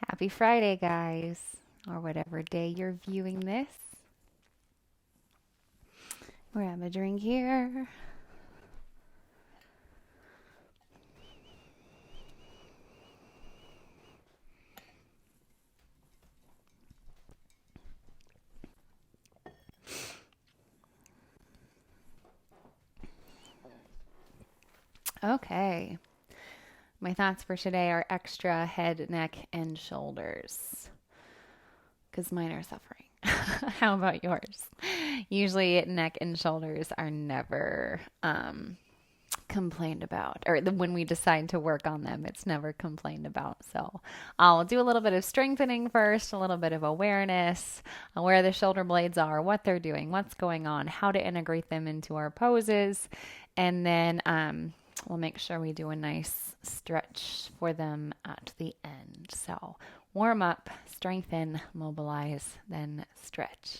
Happy Friday, guys, or whatever day you're viewing this. Grab a drink here. Okay. My thoughts for today are extra head, neck, and shoulders because mine are suffering. How about yours? Usually, neck and shoulders are never complained about, or when we decide to work on them, it's never complained about. So I'll do a little bit of strengthening first, a little bit of awareness on where the shoulder blades are, what they're doing, what's going on, how to integrate them into our poses, and then we'll make sure we do a nice stretch for them at the end. So warm up, strengthen, mobilize, then stretch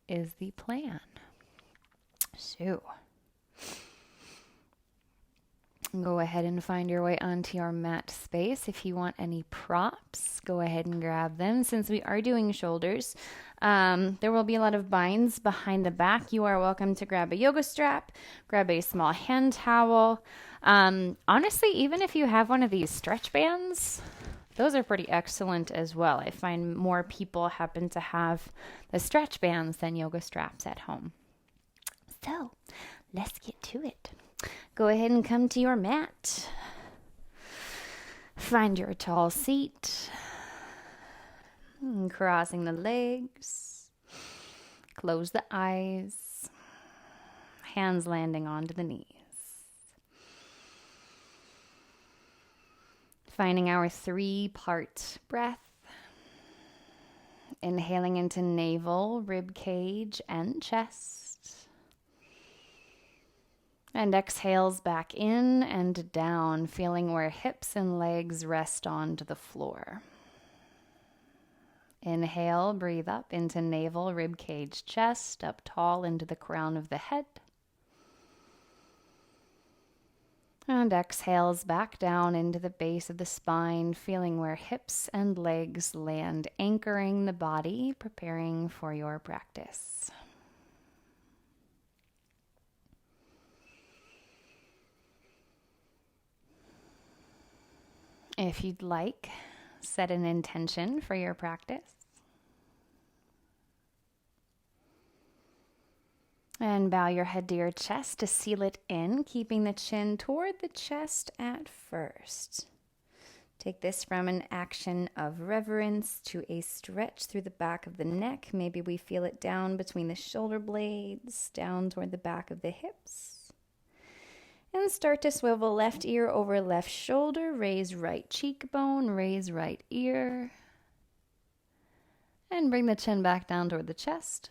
is the plan. So go ahead and find your way onto your mat space. If you want any props, go ahead and grab them. Since we are doing shoulders, there will be a lot of binds behind the back. You are welcome to grab a yoga strap, grab a small hand towel. Honestly, even if you have one of these stretch bands, those are pretty excellent as well. I find more people happen to have the stretch bands than yoga straps at home. So let's get to it. Go ahead and come to your mat. Find your tall seat. Crossing the legs. Close the eyes. Hands landing onto the knees. Finding our 3-part breath. Inhaling into navel, rib cage, and chest. And exhales back in and down, feeling where hips and legs rest onto the floor. Inhale, breathe up into navel, rib cage, chest, up tall into the crown of the head. And exhales back down into the base of the spine, feeling where hips and legs land, anchoring the body, preparing for your practice. If you'd like, set an intention for your practice. And bow your head to your chest to seal it in, keeping the chin toward the chest at first. Take this from an action of reverence to a stretch through the back of the neck. Maybe we feel it down between the shoulder blades, down toward the back of the hips. And start to swivel left ear over left shoulder, raise right cheekbone, raise right ear. And bring the chin back down toward the chest.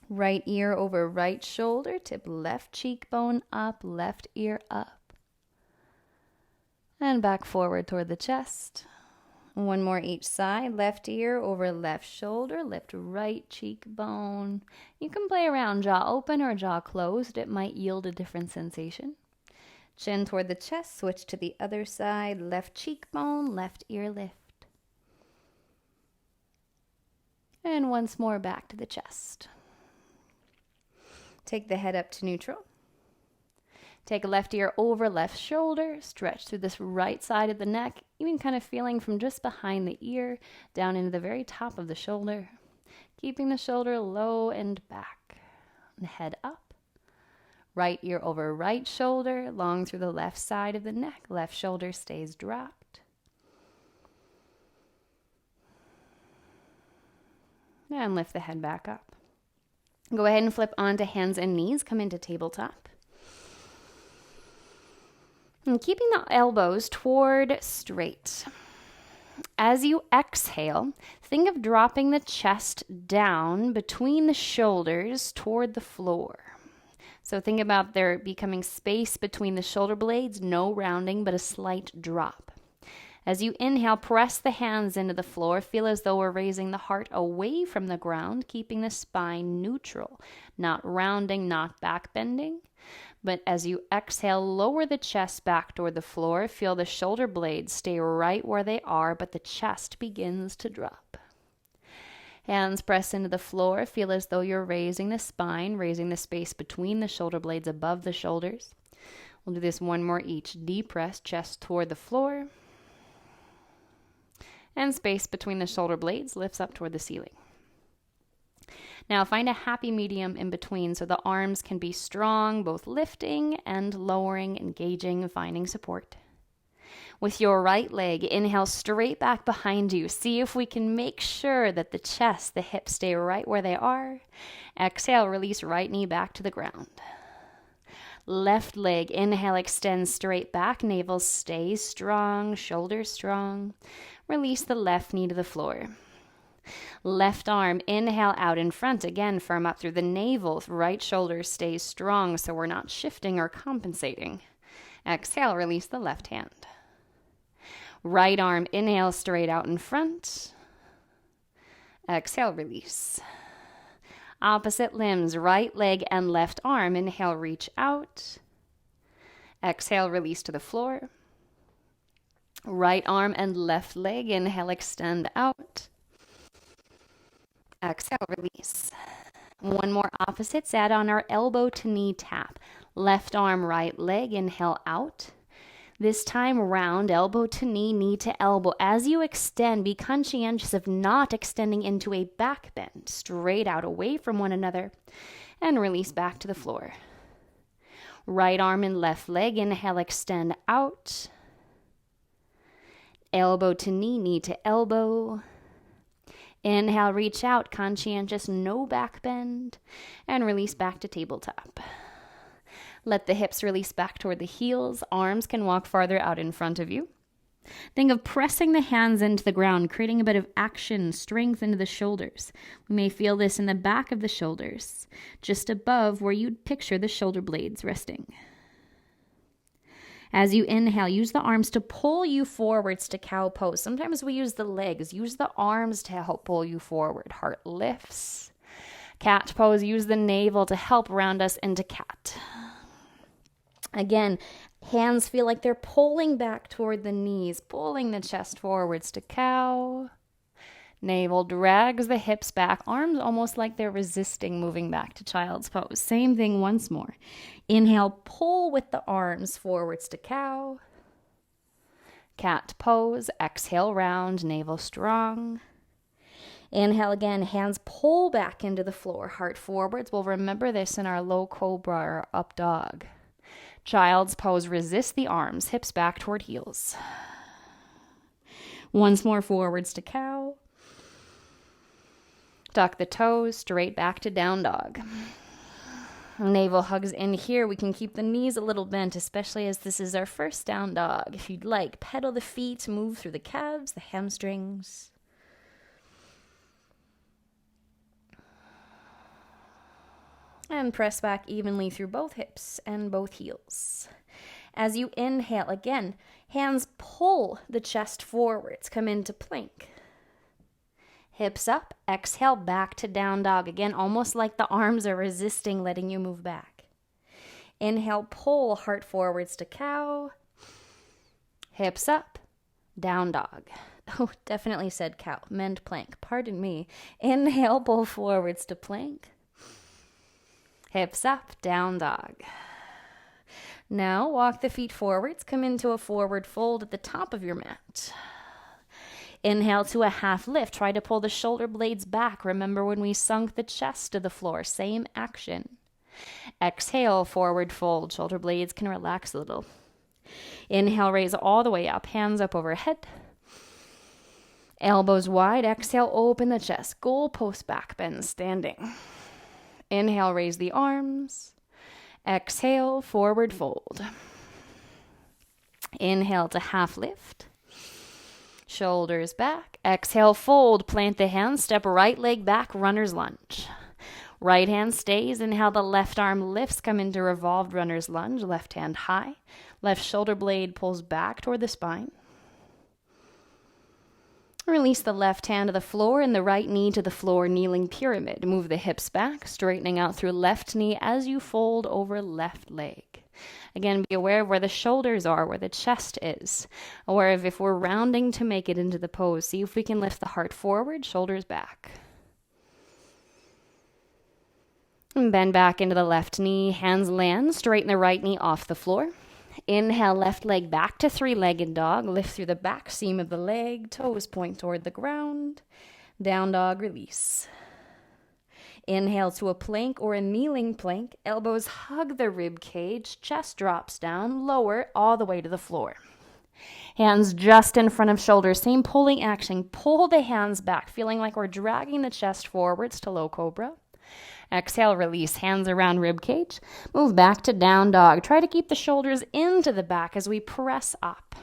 Right ear over right shoulder, tip left cheekbone up, left ear up. And back forward toward the chest. One more each side, left ear over left shoulder, lift right cheekbone. You can play around jaw open or jaw closed. It might yield a different sensation. Chin toward the chest, switch to the other side, left cheekbone, left ear lift. And once more back to the chest. Take the head up to neutral. Take a left ear over left shoulder, stretch through this right side of the neck, even kind of feeling from just behind the ear down into the very top of the shoulder, keeping the shoulder low and back. And head up. Right ear over right shoulder, long through the left side of the neck. Left shoulder stays dropped. And lift the head back up. Go ahead and flip onto hands and knees, come into tabletop. And keeping the elbows toward straight. As you exhale, think of dropping the chest down between the shoulders toward the floor. So think about there becoming space between the shoulder blades, no rounding, but a slight drop. As you inhale, press the hands into the floor. Feel as though we're raising the heart away from the ground, keeping the spine neutral, not rounding, not back bending. But as you exhale, lower the chest back toward the floor. Feel the shoulder blades stay right where they are, but the chest begins to drop. Hands press into the floor. Feel as though you're raising the spine, raising the space between the shoulder blades above the shoulders. We'll do this one more each. Deep press, chest toward the floor. And space between the shoulder blades lifts up toward the ceiling. Now find a happy medium in between so the arms can be strong, both lifting and lowering, engaging, finding support. With your right leg, inhale straight back behind you. See if we can make sure that the chest, the hips stay right where they are. Exhale, release right knee back to the ground. Left leg, inhale, extend straight back. Navel stays strong, shoulders strong. Release the left knee to the floor. Left arm, inhale out in front. Again, firm up through the navel. Right shoulder stays strong so we're not shifting or compensating. Exhale, release the left hand. Right arm, inhale straight out in front. Exhale, release. Opposite limbs, right leg and left arm. Inhale, reach out. Exhale, release to the floor. Right arm and left leg. Inhale, extend out. Exhale, release. One more opposites. Add on our elbow to knee tap. Left arm, right leg. Inhale out. This time round, elbow to knee, knee to elbow. As you extend, be conscientious of not extending into a back bend. Straight out away from one another. And release back to the floor. Right arm and left leg. Inhale, extend out. Elbow to knee, knee to elbow. Inhale, reach out, conscientious, no back bend. And release back to tabletop. Let the hips release back toward the heels. Arms can walk farther out in front of you. Think of pressing the hands into the ground, creating a bit of action, strength into the shoulders. We may feel this in the back of the shoulders, just above where you'd picture the shoulder blades resting. As you inhale, use the arms to pull you forwards to cow pose. Sometimes we use the legs. Use the arms to help pull you forward. Heart lifts. Cat pose, use the navel to help round us into cat. Again, hands feel like they're pulling back toward the knees, pulling the chest forwards to cow. Navel drags the hips back, arms almost like they're resisting moving back to child's pose. Same thing once more. Inhale, pull with the arms forwards to cow. Cat pose, exhale round, navel strong. Inhale again, hands pull back into the floor, heart forwards. We'll remember this in our low cobra or up dog. Child's pose, resist the arms, hips back toward heels. Once more, forwards to cow. Tuck the toes, straight back to down dog. Navel hugs in here. We can keep the knees a little bent, especially as this is our first down dog. If you'd like, pedal the feet, move through the calves, the hamstrings. And press back evenly through both hips and both heels. As you inhale, again, hands pull the chest forwards, come into plank. Hips up, exhale, back to down dog. Again, almost like the arms are resisting, letting you move back. Inhale, pull, heart forwards to cow. Hips up, down dog. Oh, definitely said cow. Mend plank, pardon me. Inhale, pull forwards to plank. Hips up, down dog. Now walk the feet forwards, come into a forward fold at the top of your mat. Inhale to a half lift. Try to pull the shoulder blades back. Remember when we sunk the chest to the floor. Same action. Exhale, forward fold. Shoulder blades can relax a little. Inhale, raise all the way up. Hands up overhead. Elbows wide. Exhale, open the chest. Goalpost back bend, standing. Inhale, raise the arms. Exhale, forward fold. Inhale to half lift. Shoulders back. Exhale, fold. Plant the hands. Step right leg back. Runner's lunge. Right hand stays. Inhale, the left arm lifts. Come into revolved runner's lunge. Left hand high. Left shoulder blade pulls back toward the spine. Release the left hand to the floor and the right knee to the floor, kneeling pyramid. Move the hips back, straightening out through left knee as you fold over left leg. Again, be aware of where the shoulders are, where the chest is. Aware of if we're rounding to make it into the pose. See if we can lift the heart forward, shoulders back. And bend back into the left knee, hands land, straighten the right knee off the floor. Inhale, left leg back to three-legged dog. Lift through the back seam of the leg, toes point toward the ground. Down dog, release. Inhale to a plank or a kneeling plank. Elbows hug the rib cage, chest drops down, lower all the way to the floor. Hands just in front of shoulders, same pulling action. Pull the hands back, feeling like we're dragging the chest forwards to low cobra. Exhale, release, hands around rib cage. Move back to down dog. Try to keep the shoulders into the back as we press up.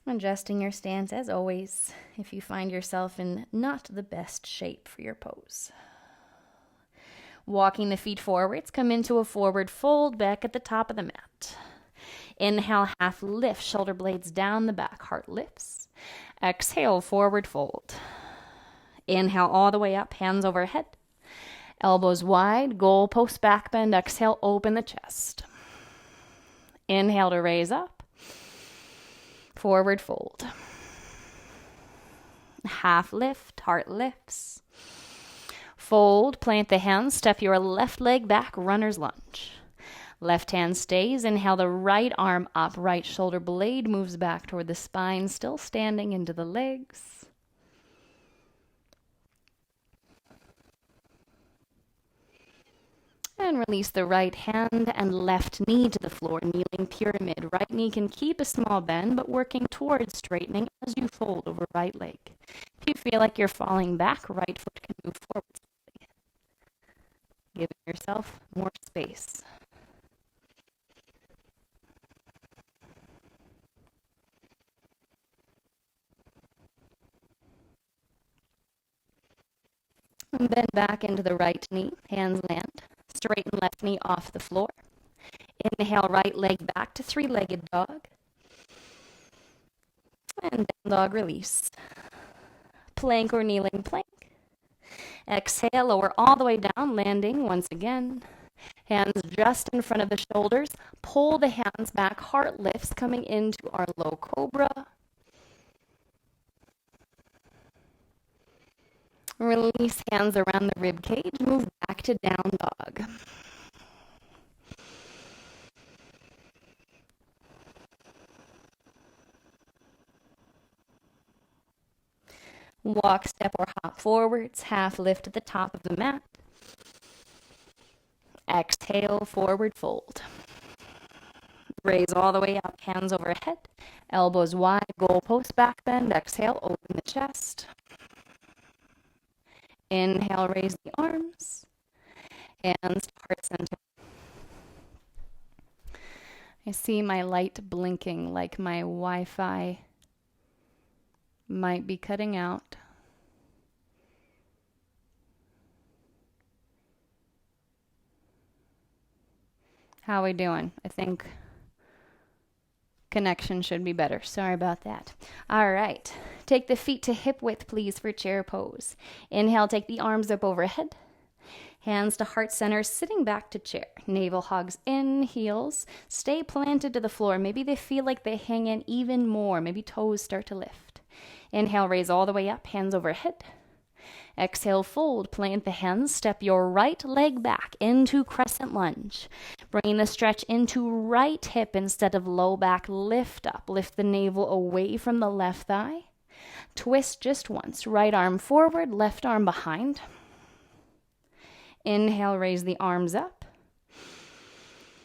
Adjusting your stance as always if you find yourself in not the best shape for your pose. Walking the feet forwards, come into a forward fold back at the top of the mat. Inhale, half lift, shoulder blades down the back, heart lifts. Exhale, forward fold. Inhale all the way up, hands overhead. Elbows wide, goalpost back bend. Exhale, open the chest. Inhale to raise up. Forward fold. Half lift, heart lifts. Fold, plant the hands, step your left leg back, runner's lunge. Left hand stays. Inhale the right arm up, right shoulder blade moves back toward the spine, still standing into the legs. And release the right hand and left knee to the floor, kneeling pyramid. Right knee can keep a small bend, but working towards straightening as you fold over right leg. If you feel like you're falling back, right foot can move forward slightly, giving yourself more space. And bend back into the right knee, hands land. Straighten left knee off the floor. Inhale, right leg back to three-legged dog. And down dog, release. Plank or kneeling plank. Exhale, lower all the way down, landing once again. Hands just in front of the shoulders. Pull the hands back, heart lifts, coming into our low cobra. Release hands around the rib cage. Move back to down dog. Walk, step, or hop forwards. Half lift at the top of the mat. Exhale, forward fold. Raise all the way up, hands overhead. Elbows wide, goalpost back bend. Exhale, open the chest. Inhale, raise the arms. Hands to heart center. I see my light blinking like my Wi-Fi might be cutting out. How are we doing? I think connection should be better. Sorry about that. All right. Take the feet to hip width, please, for chair pose. Inhale, take the arms up overhead. Hands to heart center, sitting back to chair. Navel hugs in, heels. Stay planted to the floor. Maybe they feel like they hang in even more. Maybe toes start to lift. Inhale, raise all the way up, hands overhead. Exhale, fold, plant the hands, step your right leg back into crescent lunge. Bringing the stretch into right hip instead of low back, lift up. Lift the navel away from the left thigh. Twist just once, right arm forward, left arm behind. Inhale, raise the arms up.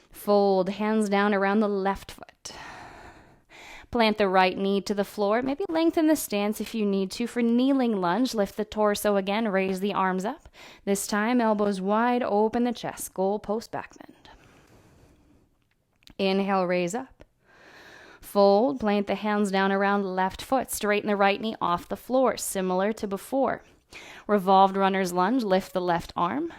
Fold, hands down around the left foot. Plant the right knee to the floor. Maybe lengthen the stance if you need to. For kneeling lunge, lift the torso again, raise the arms up. This time, elbows wide, open the chest, goalpost back bend. Inhale, raise up. Fold, plant the hands down around left foot. Straighten the right knee off the floor, similar to before. Revolved runner's lunge, lift the left arm.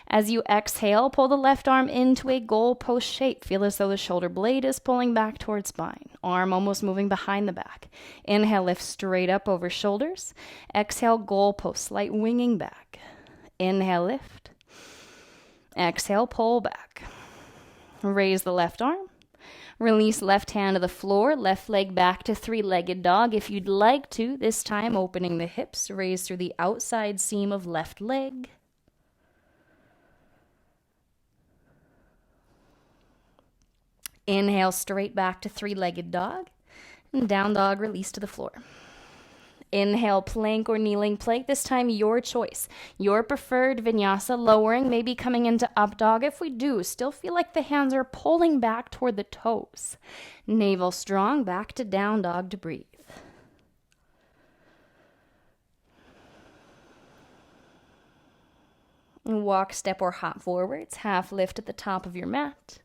As you exhale, pull the left arm into a goalpost shape. Feel as though the shoulder blade is pulling back towards spine. Arm almost moving behind the back. Inhale, lift straight up over shoulders. Exhale, goalpost, slight winging back. Inhale, lift. Exhale, pull back. Raise the left arm. Release left hand to the floor, left leg back to three-legged dog. If you'd like to, this time opening the hips, raise through the outside seam of left leg. Inhale, straight back to three-legged dog. And down dog, release to the floor. Inhale, plank or kneeling plank. This time, your choice. Your preferred vinyasa, lowering, maybe coming into up dog. If we do, still feel like the hands are pulling back toward the toes. Navel strong, back to down dog to breathe. Walk, step, or hop forwards. Half lift at the top of your mat.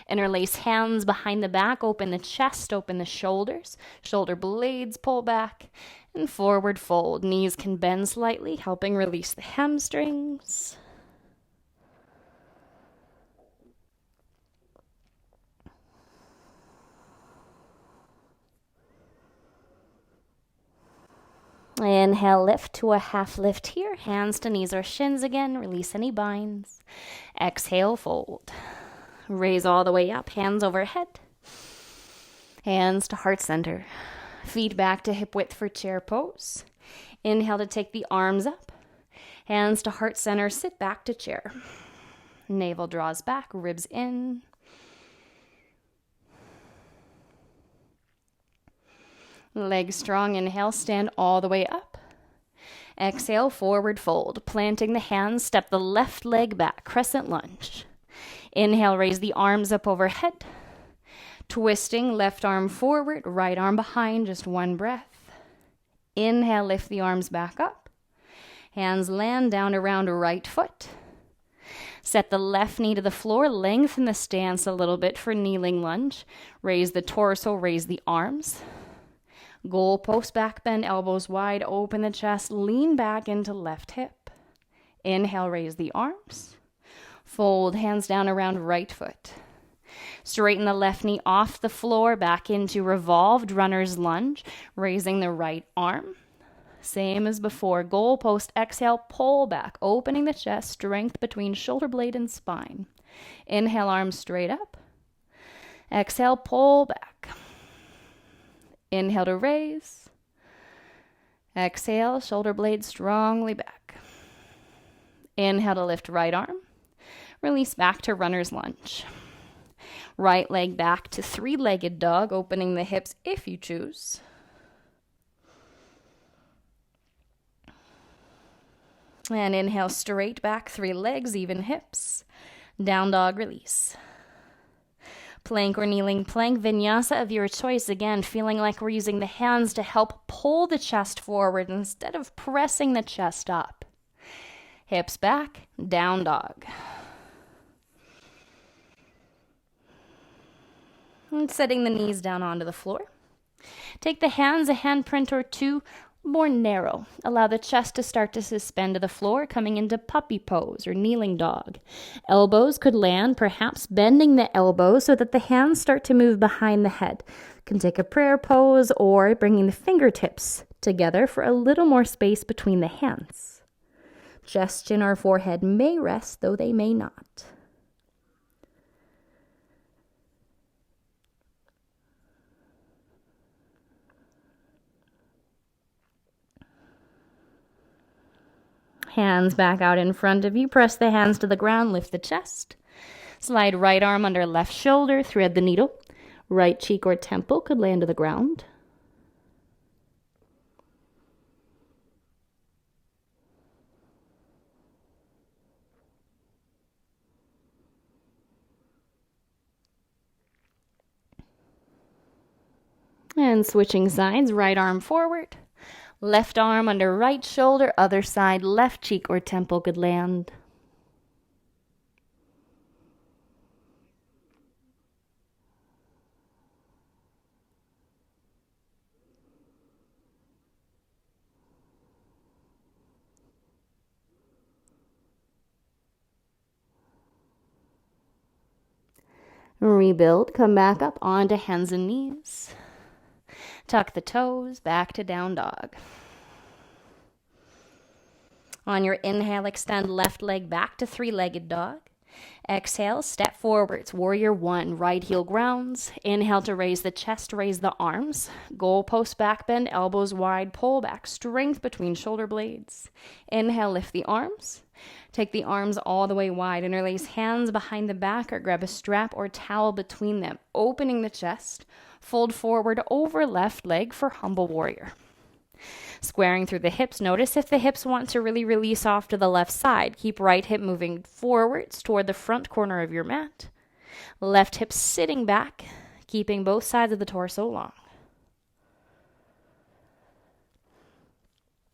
Interlace hands behind the back. Open the chest, open the shoulders. Shoulder blades pull back. And forward fold. Knees can bend slightly, helping release the hamstrings. Inhale, lift to a half lift here. Hands to knees or shins again. Release any binds. Exhale, fold. Raise all the way up. Hands overhead. Hands to heart center. Feet back to hip width for chair pose. Inhale to take the arms up. Hands to heart center. Sit back to chair. Navel draws back. Ribs in. Legs strong. Inhale, stand all the way up. Exhale, forward fold. Planting the hands, step the left leg back. Crescent lunge. Inhale, raise the arms up overhead. Twisting, left arm forward, right arm behind, just one breath. Inhale, lift the arms back up. Hands land down around right foot. Set the left knee to the floor. Lengthen the stance a little bit for kneeling lunge. Raise the torso, raise the arms. Goalpost back bend, elbows wide, open the chest, lean back into left hip. Inhale, raise the arms. Fold, hands down around right foot. Straighten the left knee off the floor, back into revolved runner's lunge, raising the right arm. Same as before, goalpost, exhale, pull back, opening the chest, strength between shoulder blade and spine. Inhale, arms straight up. Exhale, pull back. Inhale to raise. Exhale, shoulder blade strongly back. Inhale to lift right arm. Release back to runner's lunge. Right leg back to three-legged dog, opening the hips if you choose. And inhale, straight back, three legs, even hips. Down dog, release. Plank or kneeling plank, vinyasa of your choice. Again, feeling like we're using the hands to help pull the chest forward instead of pressing the chest up. Hips back, down dog. And setting the knees down onto the floor. Take the hands, a handprint or two, more narrow. Allow the chest to start to suspend to the floor, coming into puppy pose or kneeling dog. Elbows could land, perhaps bending the elbows so that the hands start to move behind the head. You can take a prayer pose or bringing the fingertips together for a little more space between the hands. Chest, chin, or forehead may rest, though they may not. Hands back out in front of you. Press the hands to the ground. Lift the chest. Slide right arm under left shoulder. Thread the needle. Right cheek or temple could land to the ground. And switching sides. Right arm forward. Left arm under right shoulder, other side, left cheek or temple could land. Rebuild, come back up onto hands and knees. Tuck the toes, back to down dog. On your inhale, extend left leg back to three-legged dog. Exhale, step forwards, warrior one, right heel grounds. Inhale to raise the chest, raise the arms. Goalpost back bend, elbows wide, pull back, strength between shoulder blades. Inhale, lift the arms. Take the arms all the way wide, interlace hands behind the back or grab a strap or towel between them, opening the chest. Fold forward over left leg for humble warrior. Squaring through the hips, notice if the hips want to really release off to the left side. Keep right hip moving forwards toward the front corner of your mat. Left hip sitting back, keeping both sides of the torso long.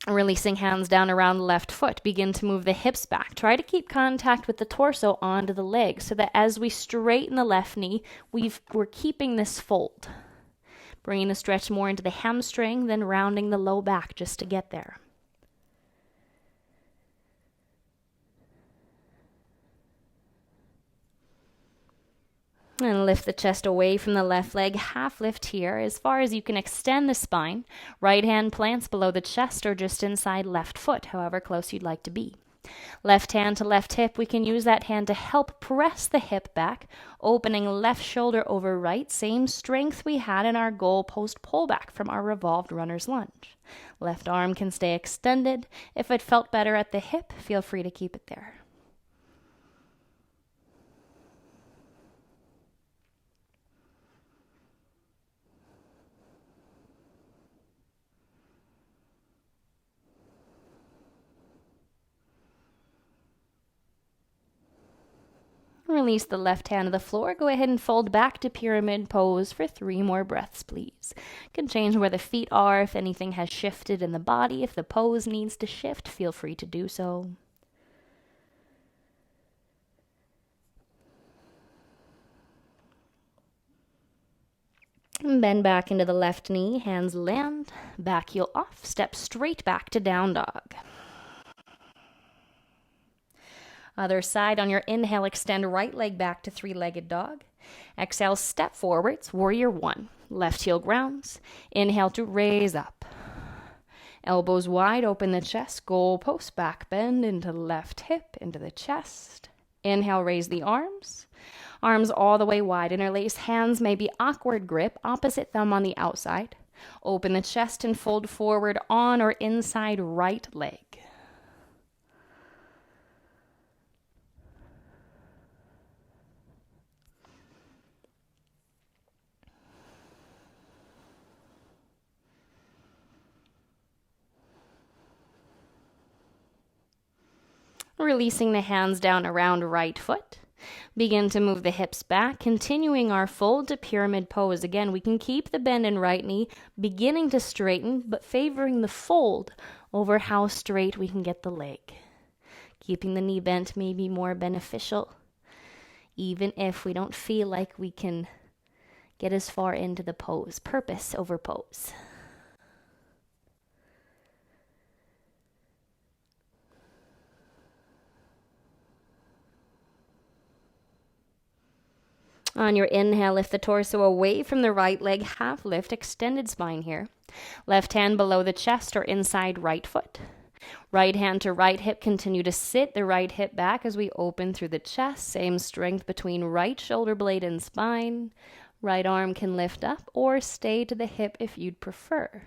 Releasing hands down around the left foot. Begin to move the hips back. Try to keep contact with the torso onto the leg so that as we straighten the left knee, we're keeping this fold. Bringing the stretch more into the hamstring, then rounding the low back just to get there. And lift the chest away from the left leg, half lift here, as far as you can extend the spine. Right hand plants below the chest or just inside left foot, however close you'd like to be. Left hand to left hip, we can use that hand to help press the hip back, opening left shoulder over right, same strength we had in our goalpost pullback from our revolved runner's lunge. Left arm can stay extended. If it felt better at the hip, feel free to keep it there. Release the left hand to the floor. Go ahead and fold back to pyramid pose for 3 more breaths, please. You can change where the feet are if anything has shifted in the body. If the pose needs to shift, feel free to do so. Bend back into the left knee, hands land, back heel off, step straight back to down dog. Other side, on your inhale, extend right leg back to three-legged dog. Exhale, step forwards, warrior one. Left heel grounds. Inhale to raise up. Elbows wide, open the chest. Goalpost, back bend into left hip, into the chest. Inhale, raise the arms. Arms all the way wide, interlace hands, maybe awkward grip, opposite thumb on the outside. Open the chest and fold forward on or inside right leg. Releasing the hands down around right foot. Begin to move the hips back, continuing our fold to pyramid pose. Again, we can keep the bend in right knee, beginning to straighten, but favoring the fold over how straight we can get the leg. Keeping the knee bent may be more beneficial, even if we don't feel like we can get as far into the pose. Purpose over pose. On your inhale, lift the torso away from the right leg, half lift, extended spine here. Left hand below the chest or inside right foot. Right hand to right hip, continue to sit the right hip back as we open through the chest. Same strength between right shoulder blade and spine. Right arm can lift up or stay to the hip if you'd prefer.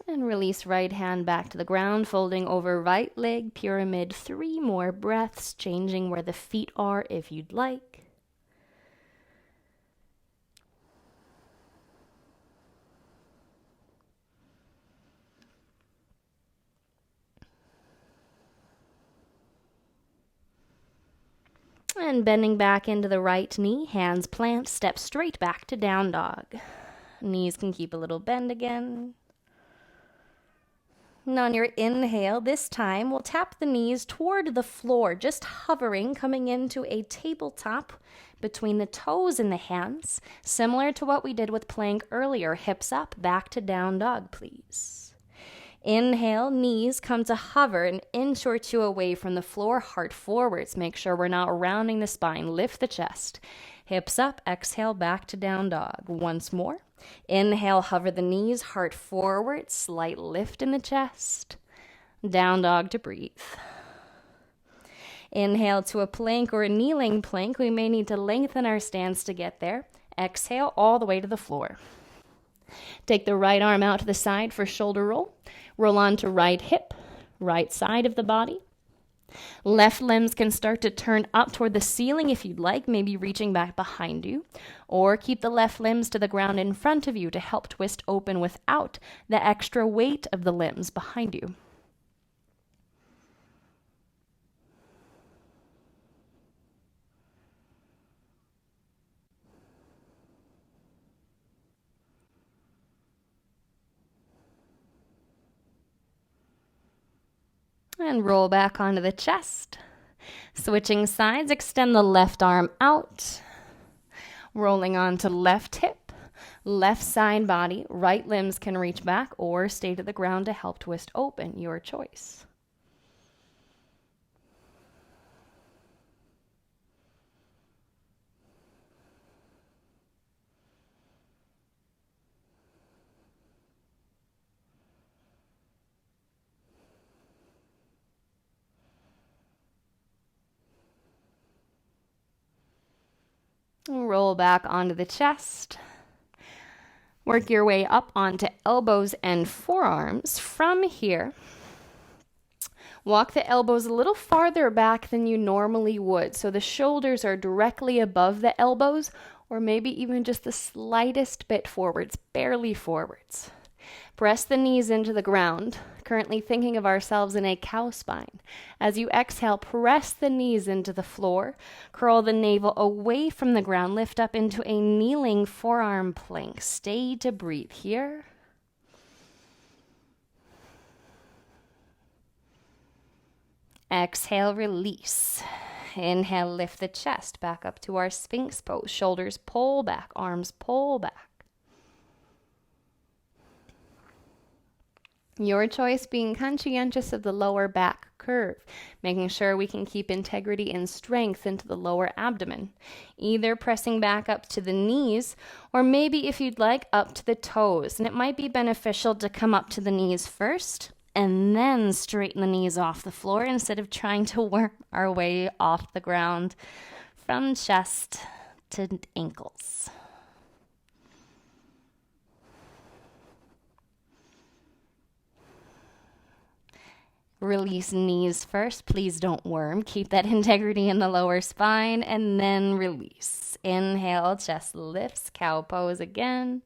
And release right hand back to the ground, folding over right leg, pyramid. 3 more breaths, changing where the feet are if you'd like. And bending back into the right knee, hands plant, step straight back to down dog. Knees can keep a little bend again. And on your inhale, this time we'll tap the knees toward the floor, just hovering, coming into a tabletop between the toes and the hands, similar to what we did with plank earlier. Hips up, back to down dog, please. Inhale, knees come to hover an inch or two away from the floor, heart forwards. Make sure we're not rounding the spine. Lift the chest. Hips up, exhale, back to down dog. Once more. Inhale, hover the knees, heart forward, slight lift in the chest. Down dog to breathe. Inhale to a plank or a kneeling plank. We may need to lengthen our stance to get there. Exhale all the way to the floor. Take the right arm out to the side for shoulder roll. Roll on to right hip, right side of the body. Left limbs can start to turn up toward the ceiling if you'd like, maybe reaching back behind you. Or keep the left limbs to the ground in front of you to help twist open without the extra weight of the limbs behind you. And roll back onto the chest. Switching sides, extend the left arm out. Rolling onto left hip, left side body. Right limbs can reach back or stay to the ground to help twist open, your choice. Roll back onto the chest. Work your way up onto elbows and forearms. From here, walk the elbows a little farther back than you normally would. So the shoulders are directly above the elbows, or maybe even just the slightest bit forwards, barely forwards. Press the knees into the ground, currently thinking of ourselves in a cow spine. As you exhale, press the knees into the floor, curl the navel away from the ground, lift up into a kneeling forearm plank. Stay to breathe here. Exhale, release. Inhale, lift the chest back up to our Sphinx pose. Shoulders pull back, arms pull back. Your choice being conscientious of the lower back curve, making sure we can keep integrity and strength into the lower abdomen. Either pressing back up to the knees, or maybe if you'd like, up to the toes. And it might be beneficial to come up to the knees first, and then straighten the knees off the floor instead of trying to work our way off the ground from chest to ankles. Release knees first. Please don't worm. Keep that integrity in the lower spine, and then release. Inhale, chest lifts, cow pose again.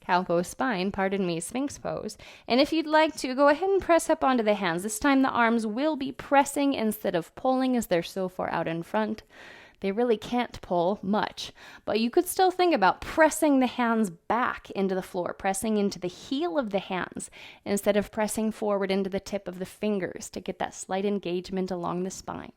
Cow pose spine, Sphinx pose. And if you'd like to, go ahead and press up onto the hands. This time the arms will be pressing instead of pulling as they're so far out in front. They really can't pull much, but you could still think about pressing the hands back into the floor, pressing into the heel of the hands instead of pressing forward into the tip of the fingers to get that slight engagement along the spine.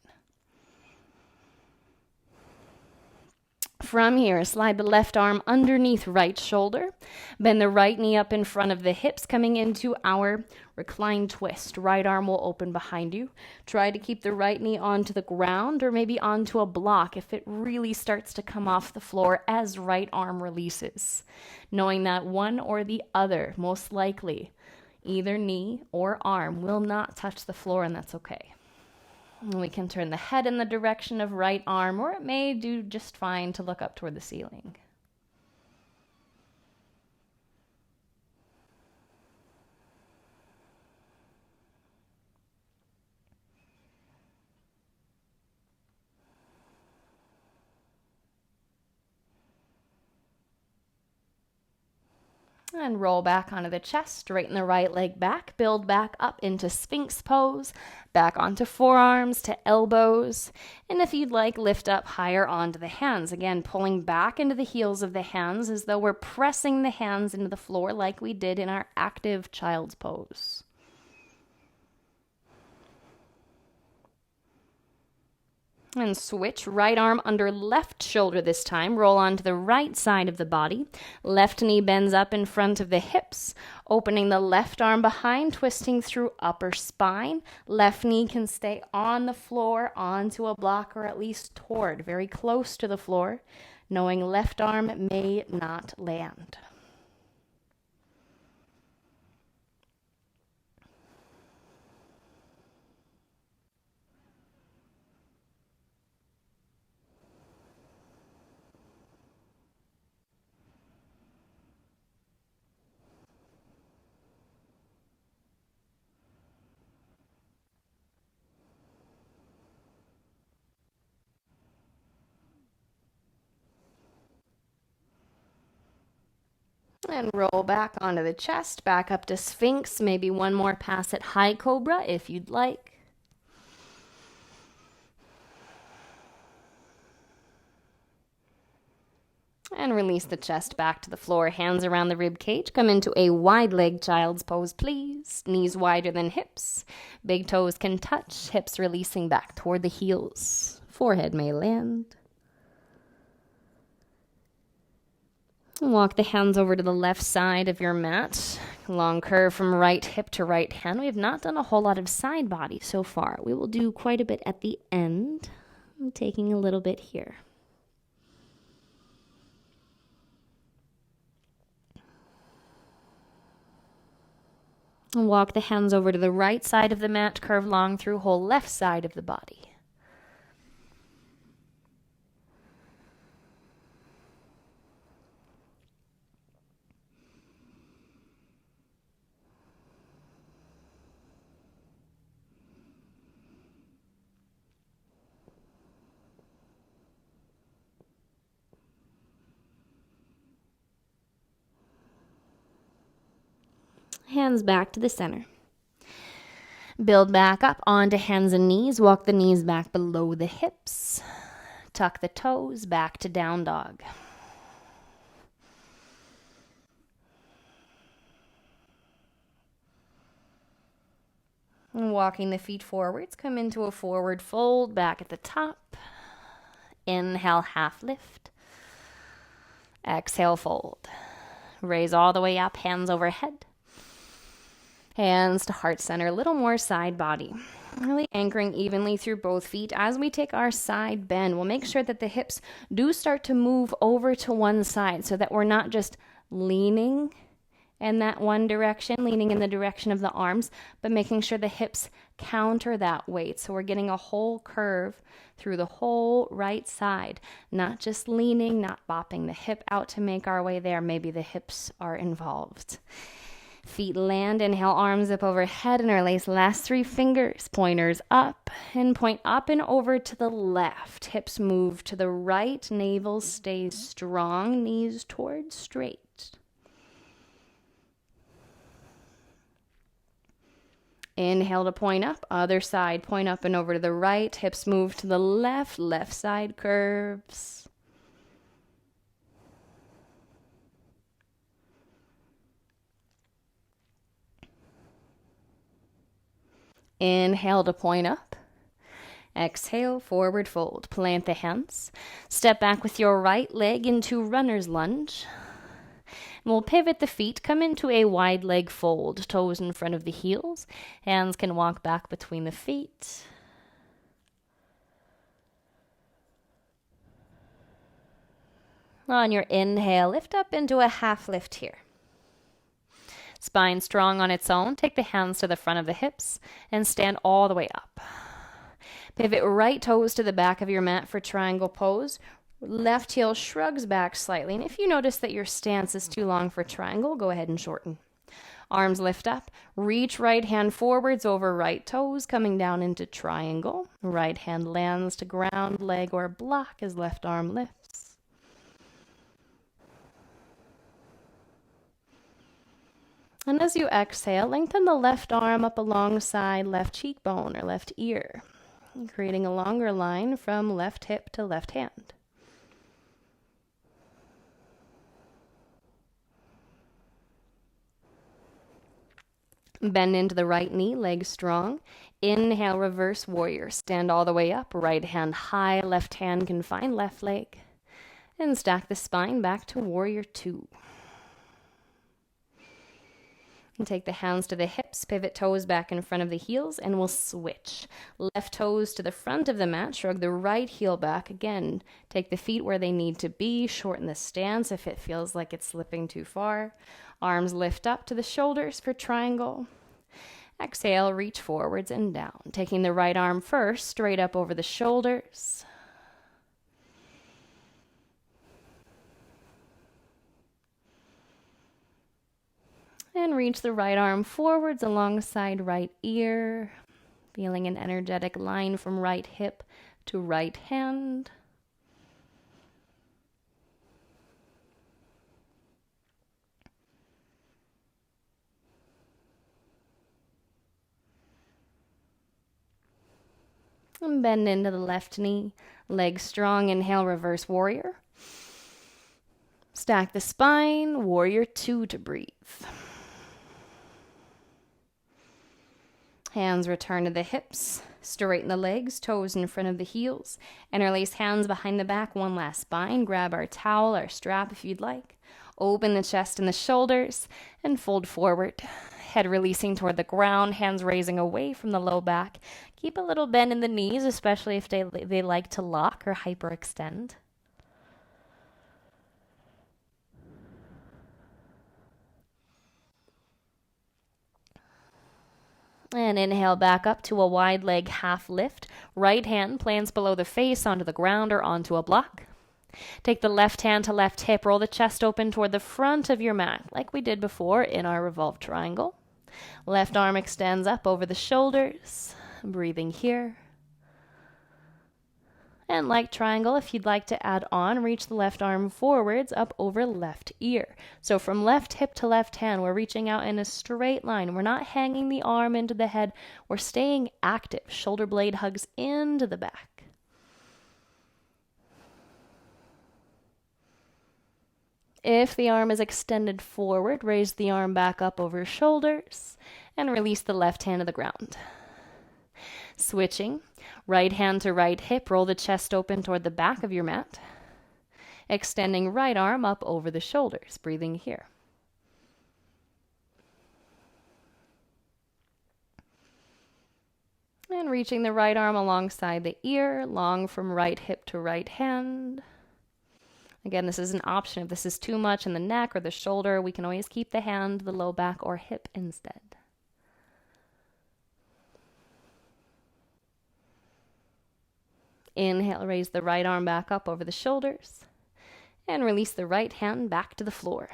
From here, slide the left arm underneath right shoulder. Bend the right knee up in front of the hips, coming into our reclined twist. Right arm will open behind you. Try to keep the right knee onto the ground or maybe onto a block if it really starts to come off the floor as right arm releases. Knowing that one or the other, most likely, either knee or arm will not touch the floor, and that's okay. We can turn the head in the direction of right arm, or it may do just fine to look up toward the ceiling. And roll back onto the chest, straighten the right leg back, build back up into Sphinx pose, back onto forearms to elbows, and if you'd like, lift up higher onto the hands. Again, pulling back into the heels of the hands as though we're pressing the hands into the floor like we did in our active child's pose. And switch. Right arm under left shoulder this time. Roll onto the right side of the body. Left knee bends up in front of the hips. Opening the left arm behind, twisting through upper spine. Left knee can stay on the floor, onto a block, or at least toward, very close to the floor, knowing left arm may not land. And roll back onto the chest, back up to Sphinx, maybe one more pass at High Cobra if you'd like. And release the chest back to the floor, hands around the rib cage. Come into a wide leg child's pose, please. Knees wider than hips. Big toes can touch, hips releasing back toward the heels. Forehead may land. Walk the hands over to the left side of your mat. Long curve from right hip to right hand. We have not done a whole lot of side body so far. We will do quite a bit at the end. I'm taking a little bit here. Walk the hands over to the right side of the mat. Curve long through whole left side of the body. Hands back to the center. Build back up onto hands and knees. Walk the knees back below the hips. Tuck the toes back to down dog. And walking the feet forwards, come into a forward fold back at the top. Inhale, half lift. Exhale, fold. Raise all the way up, hands overhead. Hands to heart center, a little more side body. Really anchoring evenly through both feet. As we take our side bend, we'll make sure that the hips do start to move over to one side so that we're not just leaning in that one direction, leaning in the direction of the arms, but making sure the hips counter that weight. So we're getting a whole curve through the whole right side, not just leaning, not bopping the hip out to make our way there. Maybe the hips are involved. Feet land, inhale, arms up overhead, interlace last 3 fingers, pointers up, and point up and over to the left. Hips move to the right, navel stays strong, knees towards straight. Inhale to point up, other side, point up and over to the right, hips move to the left, left side curves. Inhale to point up. Exhale, forward fold. Plant the hands. Step back with your right leg into runner's lunge. We'll pivot the feet, come into a wide leg fold, toes in front of the heels. Hands can walk back between the feet. On your inhale, lift up into a half lift here. Spine strong on its own. Take the hands to the front of the hips and stand all the way up. Pivot right toes to the back of your mat for triangle pose. Left heel shrugs back slightly. And if you notice that your stance is too long for triangle, go ahead and shorten. Arms lift up. Reach right hand forwards over right toes, coming down into triangle. Right hand lands to ground, leg or block as left arm lifts. And as you exhale, lengthen the left arm up alongside left cheekbone or left ear, creating a longer line from left hip to left hand. Bend into the right knee, legs strong. Inhale, reverse warrior. Stand all the way up, right hand high, left hand can find left leg. And stack the spine back to warrior 2. And take the hands to the hips, pivot toes back in front of the heels, and we'll switch. Left toes to the front of the mat, shrug the right heel back. Again, take the feet where they need to be, shorten the stance if it feels like it's slipping too far. Arms lift up to the shoulders for triangle. Exhale, reach forwards and down. Taking the right arm first, straight up over the shoulders. And reach the right arm forwards alongside right ear, feeling an energetic line from right hip to right hand. And bend into the left knee, legs strong, inhale, reverse warrior. Stack the spine, warrior 2 to breathe. Hands return to the hips, straighten the legs, toes in front of the heels. Interlace hands behind the back, one last spine. Grab our towel, our strap if you'd like. Open the chest and the shoulders and fold forward. Head releasing toward the ground, hands raising away from the low back. Keep a little bend in the knees, especially if they like to lock or hyperextend. And inhale back up to a wide leg half lift. Right hand plants below the face onto the ground or onto a block. Take the left hand to left hip. Roll the chest open toward the front of your mat, like we did before in our revolved triangle. Left arm extends up over the shoulders. Breathing here. And like triangle, if you'd like to add on, reach the left arm forwards up over left ear. So from left hip to left hand, we're reaching out in a straight line. We're not hanging the arm into the head. We're staying active. Shoulder blade hugs into the back. If the arm is extended forward, raise the arm back up over shoulders and release the left hand to the ground. Switching. Right hand to right hip, roll the chest open toward the back of your mat. Extending right arm up over the shoulders, breathing here. And reaching the right arm alongside the ear, long from right hip to right hand. Again, this is an option. If this is too much in the neck or the shoulder, we can always keep the hand, the low back, or hip instead. Inhale, raise the right arm back up over the shoulders and release the right hand back to the floor.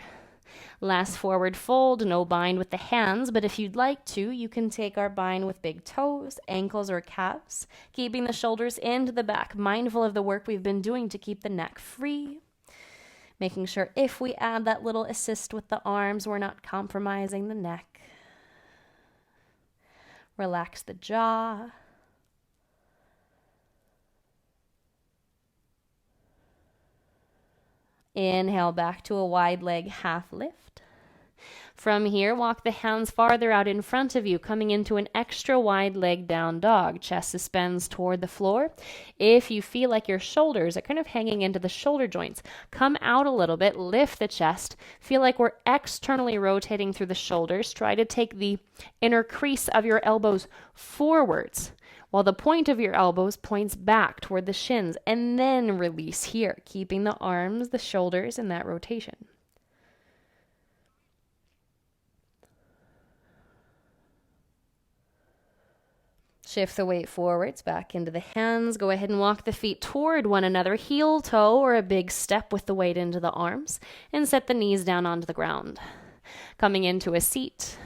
Last forward fold, no bind with the hands, but if you'd like to, you can take our bind with big toes, ankles, or calves, keeping the shoulders into the back, mindful of the work we've been doing to keep the neck free, making sure if we add that little assist with the arms, we're not compromising the neck. Relax the jaw. Inhale back to a wide leg half lift. From here, walk the hands farther out in front of you, coming into an extra wide leg down dog. Chest suspends toward the floor. If you feel like your shoulders are kind of hanging into the shoulder joints, come out a little bit, lift the chest. Feel like we're externally rotating through the shoulders. Try to take the inner crease of your elbows forwards, while the point of your elbows points back toward the shins, and then release here, keeping the arms, the shoulders in that rotation. Shift the weight forwards, back into the hands. Go ahead and walk the feet toward one another, heel toe or a big step with the weight into the arms, and set the knees down onto the ground. Coming into a seat.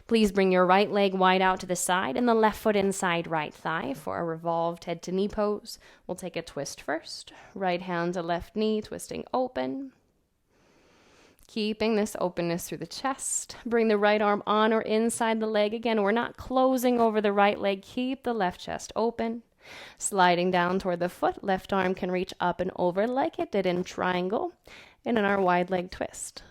Please bring your right leg wide out to the side and the left foot inside right thigh for a revolved head to knee pose. We'll take a twist first. Right hand to left knee, twisting open. Keeping this openness through the chest. Bring the right arm on or inside the leg. Again, we're not closing over the right leg. Keep the left chest open. Sliding down toward the foot. Left arm can reach up and over like it did in triangle and in our wide leg twist.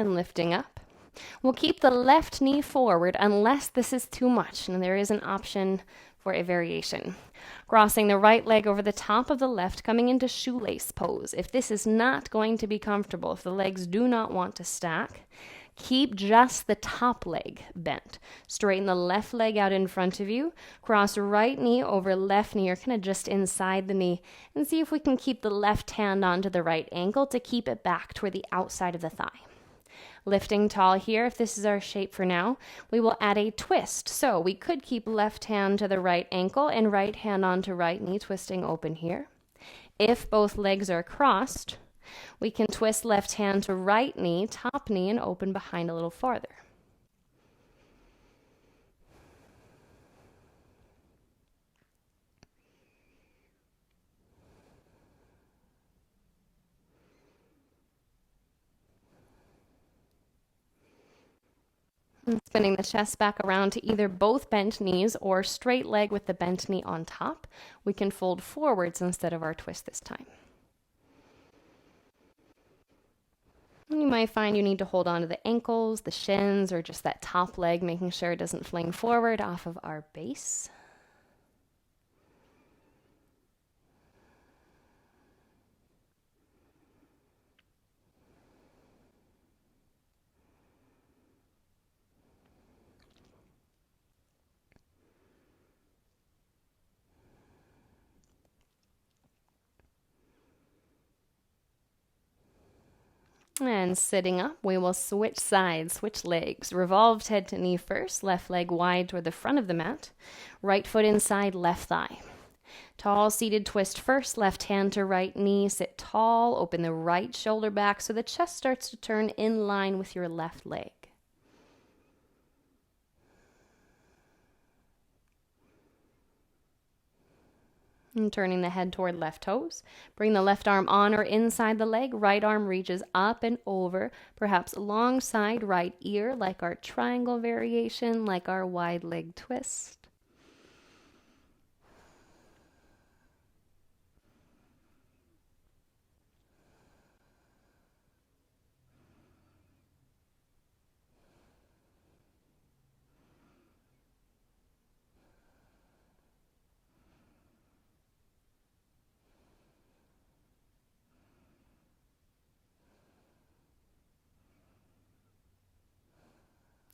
and lifting up. We'll keep the left knee forward unless this is too much, and there is an option for a variation. Crossing the right leg over the top of the left, coming into shoelace pose. If this is not going to be comfortable, if the legs do not want to stack, keep just the top leg bent. Straighten the left leg out in front of you. Cross right knee over left knee, or kind of just inside the knee, and see if we can keep the left hand onto the right ankle to keep it back toward the outside of the thigh. Lifting tall here, if this is our shape for now, we will add a twist. So we could keep left hand to the right ankle and right hand onto right knee, twisting open here. If both legs are crossed, we can twist left hand to right knee, top knee, and open behind a little farther. And spinning the chest back around to either both bent knees or straight leg with the bent knee on top. We can fold forwards instead of our twist this time. And you might find you need to hold on to the ankles, the shins, or just that top leg, making sure it doesn't fling forward off of our base. And sitting up, we will switch sides, switch legs. Revolved head to knee first, left leg wide toward the front of the mat. Right foot inside, left thigh. Tall seated twist first, left hand to right knee. Sit tall, open the right shoulder back so the chest starts to turn in line with your left leg. And turning the head toward left toes. Bring the left arm on or inside the leg. Right arm reaches up and over, perhaps alongside right ear, like our triangle variation, like our wide leg twist.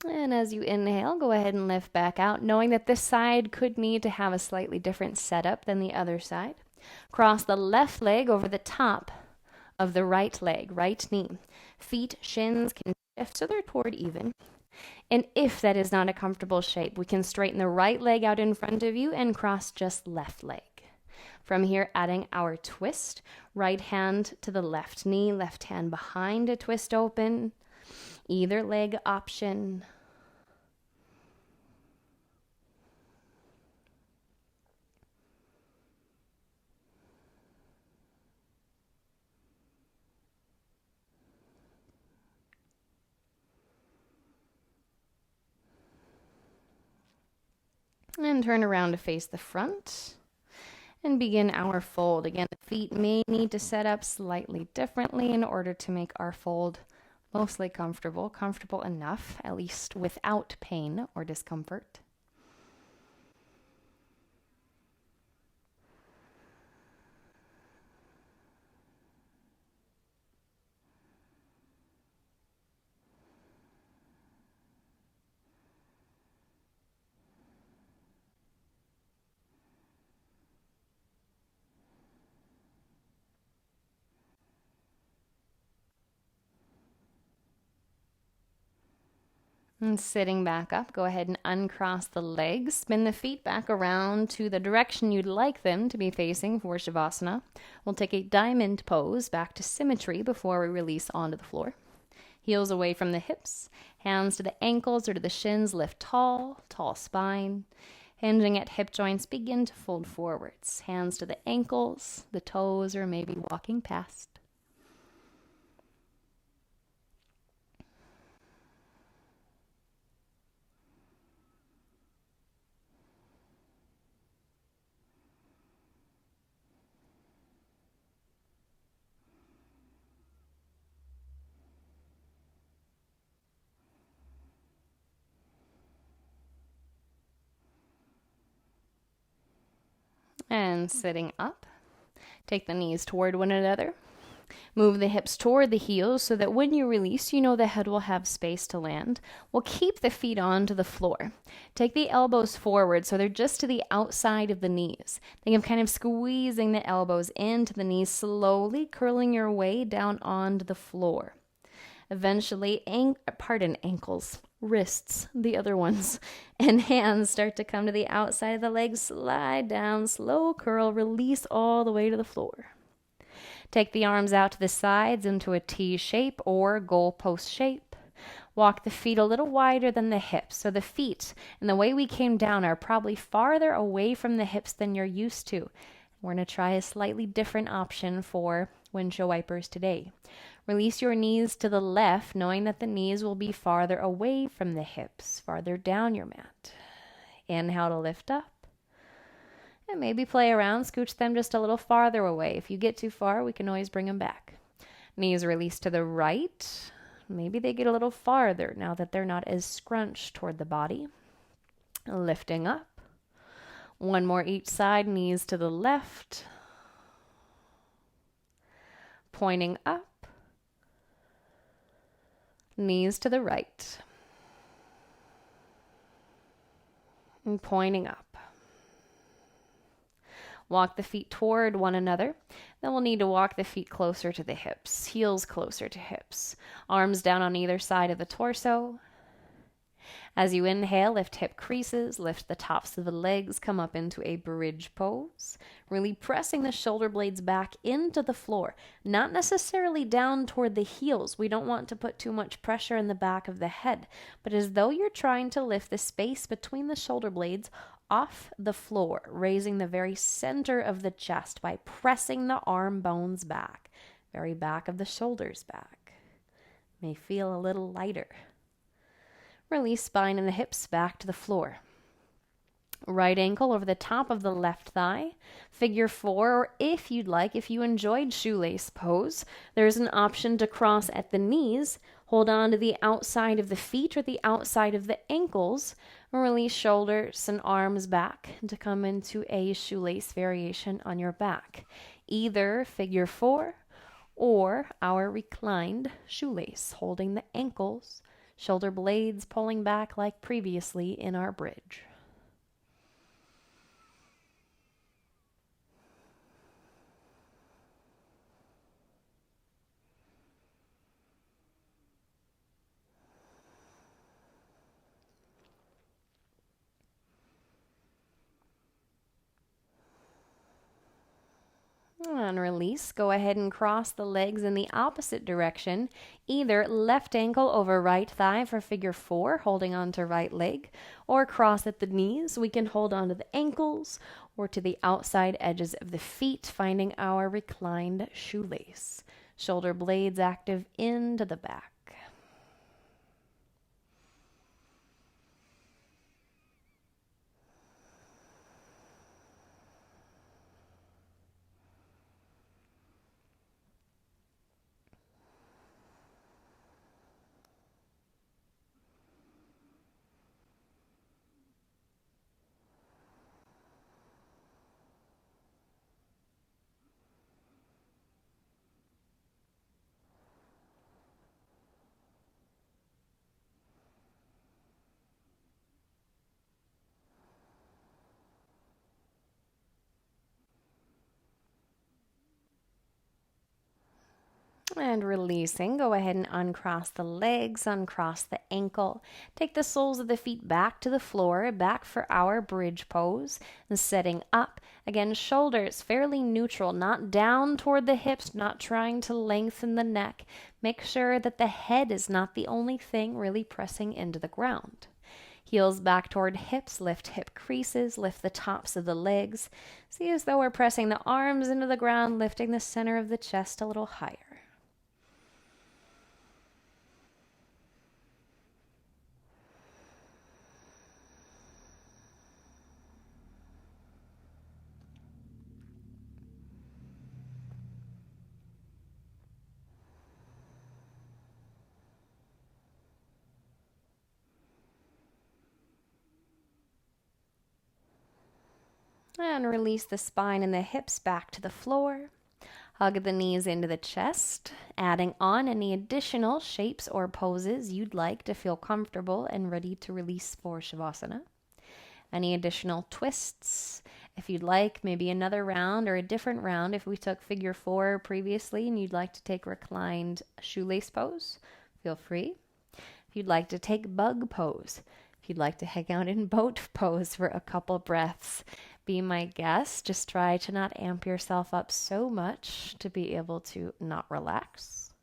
And as you inhale, go ahead and lift back out, knowing that this side could need to have a slightly different setup than the other side. Cross the left leg over the top of the right leg, right knee. Feet, shins can shift so they're toward even. And if that is not a comfortable shape, we can straighten the right leg out in front of you and cross just left leg. From here, adding our twist, right hand to the left knee, left hand behind a twist open. Either leg option. And turn around to face the front. And begin our fold. Again, the feet may need to set up slightly differently in order to make our fold mostly comfortable enough, at least without pain or discomfort. And sitting back up, go ahead and uncross the legs. Spin the feet back around to the direction you'd like them to be facing for Shavasana. We'll take a diamond pose back to symmetry before we release onto the floor. Heels away from the hips, hands to the ankles or to the shins, lift tall, tall spine. Hinging at hip joints, begin to fold forwards. Hands to the ankles, the toes, or maybe walking past. And sitting up, take the knees toward one another. Move the hips toward the heels so that when you release, you know the head will have space to land. We'll keep the feet onto the floor. Take the elbows forward so they're just to the outside of the knees. Think of kind of squeezing the elbows into the knees, slowly curling your way down onto the floor. Eventually, ankles, wrists, the other ones, and hands start to come to the outside of the legs. Slide down, slow curl, release all the way to the floor. Take the arms out to the sides into a T shape or goalpost shape. Walk the feet a little wider than the hips. So the feet and the way we came down are probably farther away from the hips than you're used to. We're going to try a slightly different option for windshield wipers today. Release your knees to the left, knowing that the knees will be farther away from the hips, farther down your mat. Inhale to lift up. And maybe play around, scooch them just a little farther away. If you get too far, we can always bring them back. Knees release to the right. Maybe they get a little farther now that they're not as scrunched toward the body. Lifting up. One more each side, knees to the left. Pointing up. Knees to the right. And pointing up. Walk the feet toward one another. Then we'll need to walk the feet closer to the hips, heels closer to hips, arms down on either side of the torso. As you inhale, lift hip creases, lift the tops of the legs, come up into a bridge pose, really pressing the shoulder blades back into the floor, not necessarily down toward the heels. We don't want to put too much pressure in the back of the head, but as though you're trying to lift the space between the shoulder blades off the floor, raising the very center of the chest by pressing the arm bones back, very back of the shoulders back. May feel a little lighter. Release spine and the hips back to the floor. Right ankle over the top of the left thigh. Figure 4, or if you'd like, if you enjoyed shoelace pose, there's an option to cross at the knees. Hold on to the outside of the feet or the outside of the ankles. Release shoulders and arms back to come into a shoelace variation on your back. Either figure 4 or our reclined shoelace, holding the ankles, shoulder blades pulling back like previously in our bridge. And release. Go ahead and cross the legs in the opposite direction. Either left ankle over right thigh for figure 4, holding on to right leg, or cross at the knees. We can hold on to the ankles or to the outside edges of the feet, finding our reclined shoelace. Shoulder blades active into the back. And releasing, go ahead and uncross the legs, uncross the ankle. Take the soles of the feet back to the floor, back for our bridge pose. And setting up, again, shoulders fairly neutral, not down toward the hips, not trying to lengthen the neck. Make sure that the head is not the only thing really pressing into the ground. Heels back toward hips, lift hip creases, lift the tops of the legs. See as though we're pressing the arms into the ground, lifting the center of the chest a little higher. And release the spine and the hips back to the floor. Hug the knees into the chest, adding on any additional shapes or poses you'd like to feel comfortable and ready to release for Shavasana. Any additional twists, if you'd like, maybe another round or a different round. If we took figure 4 previously and you'd like to take reclined shoelace pose, feel free. If you'd like to take bug pose, if you'd like to hang out in boat pose for a couple breaths, be my guest. Just try to not amp yourself up so much to be able to not relax.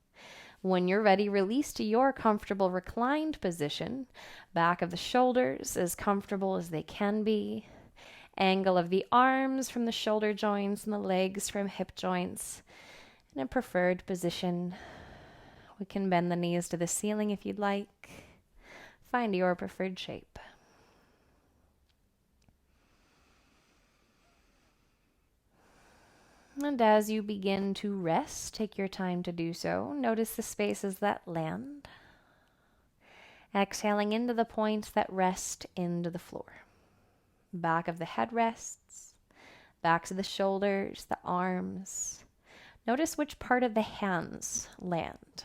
When you're ready, release to your comfortable reclined position. Back of the shoulders as comfortable as they can be. Angle of the arms from the shoulder joints and the legs from hip joints. In a preferred position, we can bend the knees to the ceiling if you'd like. Find your preferred shape. And as you begin to rest, take your time to do so. Notice the spaces that land. Exhaling into the points that rest into the floor. Back of the head rests, backs of the shoulders, the arms. Notice which part of the hands land.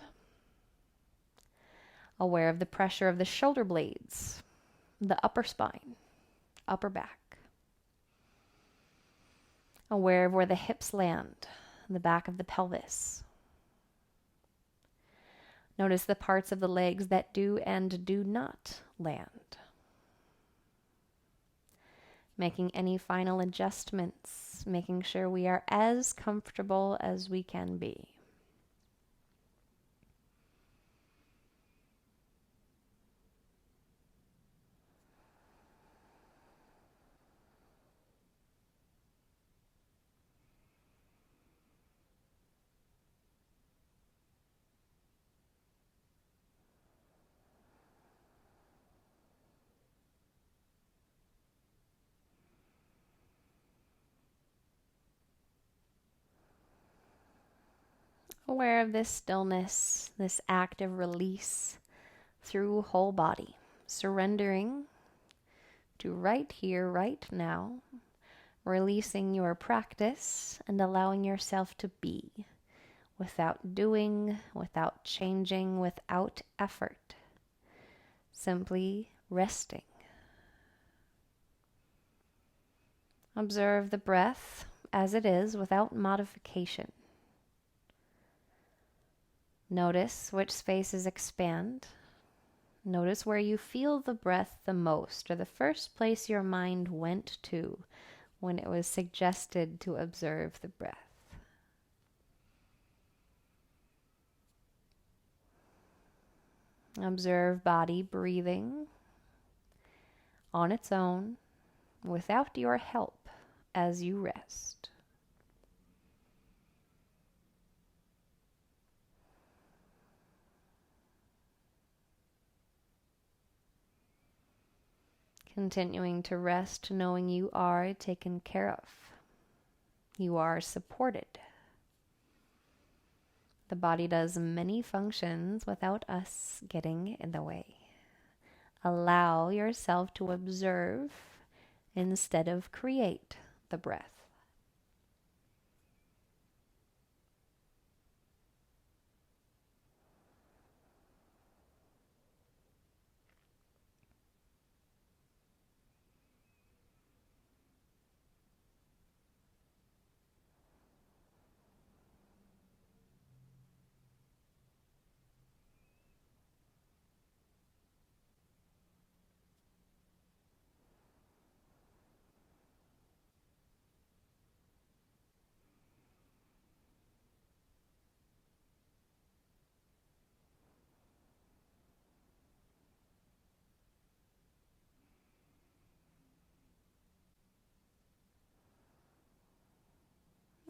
Aware of the pressure of the shoulder blades, the upper spine, upper back. Aware of where the hips land, the back of the pelvis. Notice the parts of the legs that do and do not land. Making any final adjustments, making sure we are as comfortable as we can be. Aware of this stillness, this active release through whole body, surrendering to right here, right now, releasing your practice and allowing yourself to be without doing, without changing, without effort, simply resting. Observe the breath as it is without modification. Notice which spaces expand. Notice where you feel the breath the most, or the first place your mind went to when it was suggested to observe the breath. Observe body breathing on its own, without your help, as you rest. Continuing to rest, knowing you are taken care of. You are supported. The body does many functions without us getting in the way. Allow yourself to observe instead of create the breath.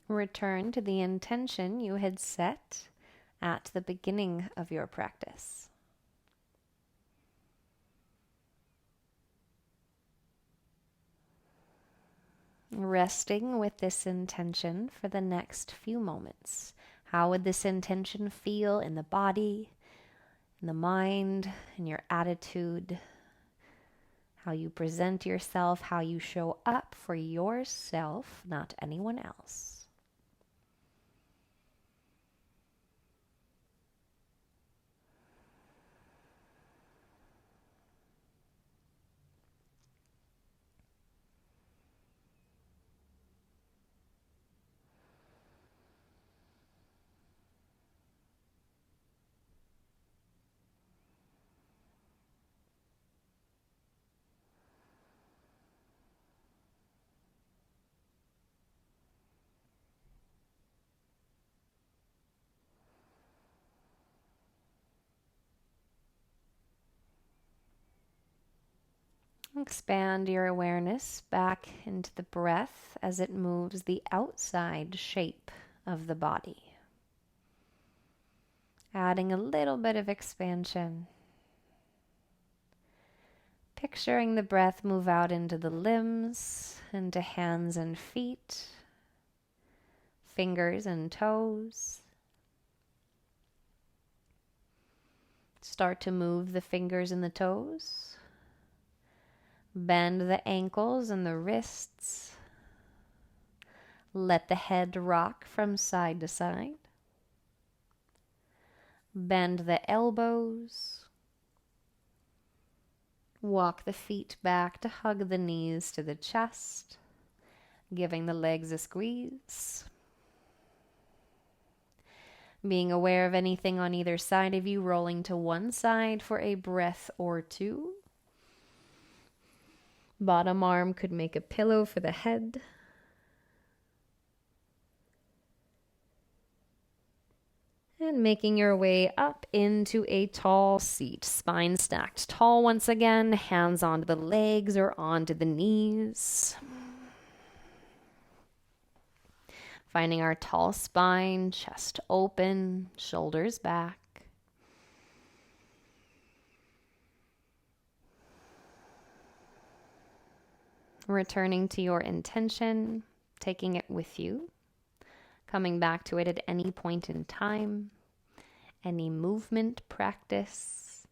Return to the intention you had set at the beginning of your practice. Resting with this intention for the next few moments. How would this intention feel in the body, in the mind, in your attitude? how you present yourself, how you show up for yourself, not anyone else. Expand your awareness back into the breath as it moves the outside shape of the body. Adding a little bit of expansion. Picturing the breath move out into the limbs, into hands and feet, fingers and toes. Start to move the fingers and the toes. Bend the ankles and the wrists. Let the head rock from side to side. Bend the elbows. Walk the feet back to hug the knees to the chest, giving the legs a squeeze. Being aware of anything on either side of you, rolling to one side for a breath or two. Bottom arm could make a pillow for the head. And making your way up into a tall seat, spine stacked tall once again, hands onto the legs or onto the knees. Finding our tall spine, chest open, shoulders back. Returning to your intention, taking it with you, coming back to it at any point in time, any movement practice,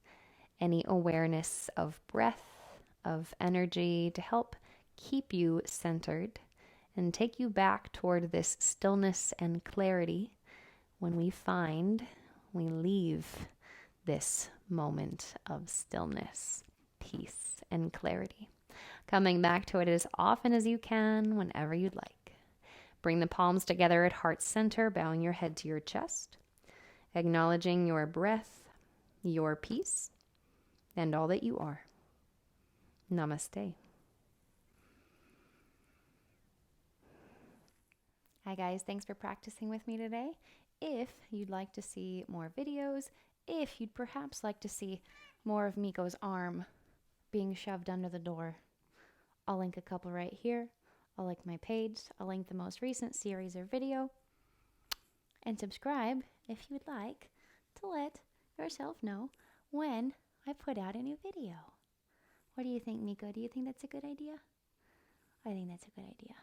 any awareness of breath, of energy to help keep you centered and take you back toward this stillness and clarity when we leave this moment of stillness, peace, and clarity. Coming back to it as often as you can, whenever you'd like. Bring the palms together at heart center, bowing your head to your chest, acknowledging your breath, your peace, and all that you are. Namaste. Hi guys, thanks for practicing with me today. If you'd like to see more videos, if you'd perhaps like to see more of Miko's arm being shoved under the door, I'll link a couple right here. I'll link my page. I'll link the most recent series or video. And subscribe if you would like to let yourself know when I put out a new video. What do you think, Miko? Do you think that's a good idea? I think that's a good idea.